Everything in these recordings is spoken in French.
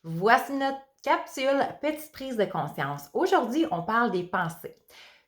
Voici notre capsule Petite prise de conscience. Aujourd'hui, on parle des pensées.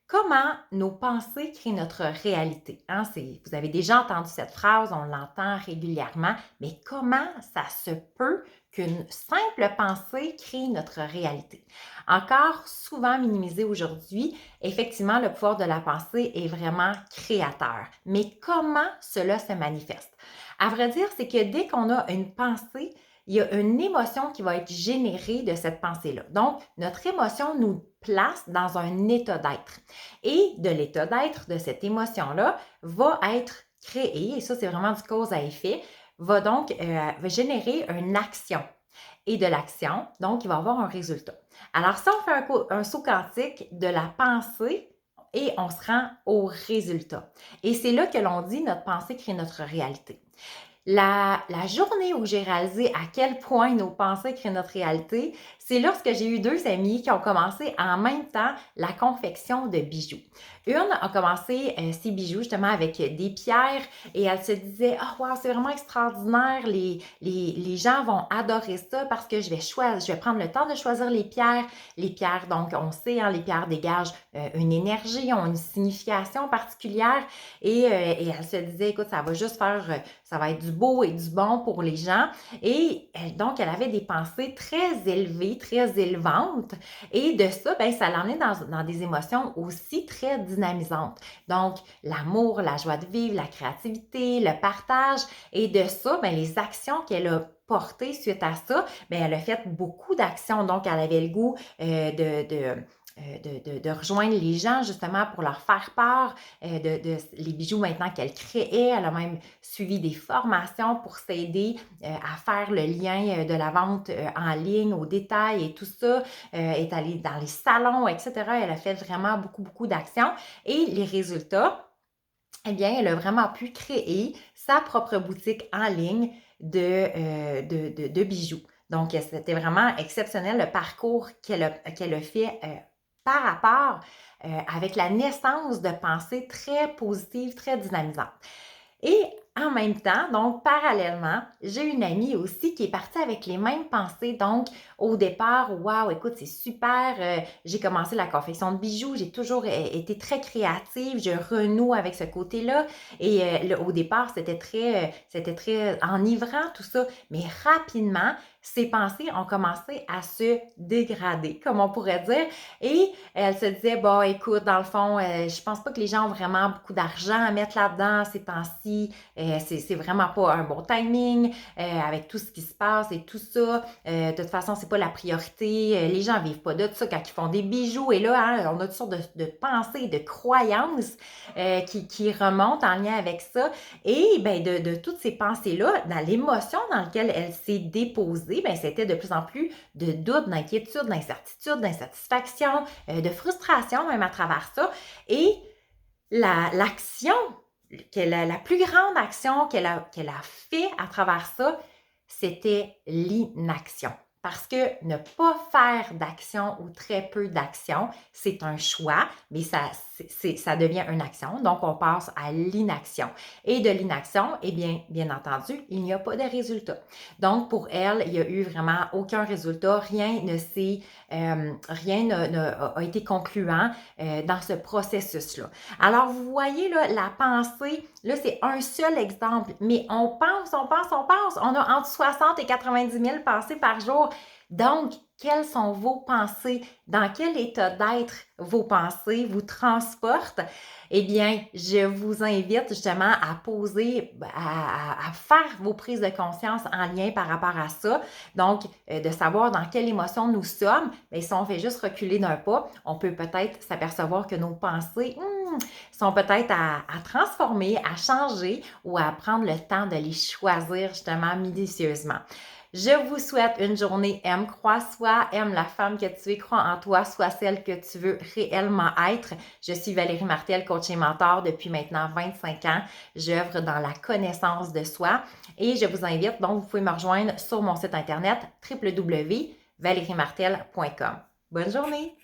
Comment nos pensées créent notre réalité? Hein? Vous avez déjà entendu cette phrase, on l'entend régulièrement, mais comment ça se peut qu'une simple pensée crée notre réalité? Encore souvent minimisé aujourd'hui, effectivement, le pouvoir de la pensée est vraiment créateur. Mais comment cela se manifeste? À vrai dire, c'est que dès qu'on a une pensée, il y a une émotion qui va être générée de cette pensée-là. Donc, notre émotion nous place dans un état d'être. Et de l'état d'être de cette émotion-là va être créée, et ça c'est vraiment du cause à effet, va générer une action. Et de l'action, donc il va avoir un résultat. Alors, si on fait un saut quantique de la pensée et on se rend au résultat. Et c'est là que l'on dit notre pensée crée notre réalité. La journée où j'ai réalisé à quel point nos pensées créent notre réalité, c'est lorsque j'ai eu deux amies qui ont commencé en même temps la confection de bijoux. Une a commencé ses bijoux justement avec des pierres et elle se disait « Oh wow, c'est vraiment extraordinaire, les gens vont adorer ça parce que je vais prendre le temps de choisir les pierres. Les pierres, donc on sait, hein, les pierres dégagent une énergie, ont une signification particulière et elle se disait « Écoute, ça va juste ça va être du beau et du bon pour les gens. » Et donc, elle avait des pensées très élevées, très élevantes. Et de ça, ben, ça l'emmenait dans des émotions aussi très dynamisantes. Donc, l'amour, la joie de vivre, la créativité, le partage. Et de ça, ben, les actions qu'elle a portées suite à ça, ben, elle a fait beaucoup d'actions. Donc, elle avait le goût de rejoindre les gens justement pour leur faire part les bijoux maintenant qu'elle créait. Elle a même suivi des formations pour s'aider à faire le lien de la vente en ligne au détail et tout ça. Est allée dans les salons, etc. Elle a fait vraiment beaucoup, beaucoup d'actions. Et les résultats, eh bien, elle a vraiment pu créer sa propre boutique en ligne de bijoux. Donc, c'était vraiment exceptionnel le parcours qu'elle a fait par rapport avec la naissance de pensées très positives, très dynamisantes. Et en même temps, donc parallèlement, j'ai une amie aussi qui est partie avec les mêmes pensées. Donc, au départ, waouh, écoute, c'est super. J'ai commencé la confection de bijoux. J'ai toujours été très créative. Je renoue avec ce côté-là. Et au départ, c'était très enivrant tout ça. Mais rapidement, ces pensées ont commencé à se dégrader, comme on pourrait dire. Et elle se disait, bon, écoute, dans le fond, je pense pas que les gens ont vraiment beaucoup d'argent à mettre là-dedans ces temps-ci. C'est vraiment pas un bon timing avec tout ce qui se passe et tout ça. De toute façon, c'est pas la priorité. Les gens vivent pas de ça quand ils font des bijoux. Et là, hein, on a toutes sortes de pensées, de croyances qui remontent en lien avec ça. Et ben, de toutes ces pensées-là, dans l'émotion dans laquelle elle s'est déposée, ben, c'était de plus en plus de doutes, d'inquiétudes, d'incertitudes, d'insatisfaction, de frustration même à travers ça. Et l'action, la plus grande action qu'elle a fait à travers ça, c'était l'inaction. Parce que ne pas faire d'action ou très peu d'action, c'est un choix, mais ça devient une action. Donc, on passe à l'inaction. Et de l'inaction, eh bien entendu, il n'y a pas de résultat. Donc, pour elle, il n'y a eu vraiment aucun résultat. Rien n'a été concluant dans ce processus-là. Alors, vous voyez, là, la pensée, là, c'est un seul exemple, mais on pense. On a entre 60 et 90 000 pensées par jour. Donc, quelles sont vos pensées? Dans quel état d'être vos pensées vous transportent? Eh bien, je vous invite justement à poser, à faire vos prises de conscience en lien par rapport à ça. Donc, de savoir dans quelle émotion nous sommes. Mais si on fait juste reculer d'un pas, on peut peut-être s'apercevoir que nos pensées sont peut-être à transformer, à changer ou à prendre le temps de les choisir justement minutieusement. Je vous souhaite une journée aime, crois soi, aime la femme que tu es, crois en toi, sois celle que tu veux réellement être. Je suis Valérie Martel, coach et mentor depuis maintenant 25 ans. J'œuvre dans la connaissance de soi et je vous invite, donc vous pouvez me rejoindre sur mon site internet www.valeriemartel.com. Bonne journée!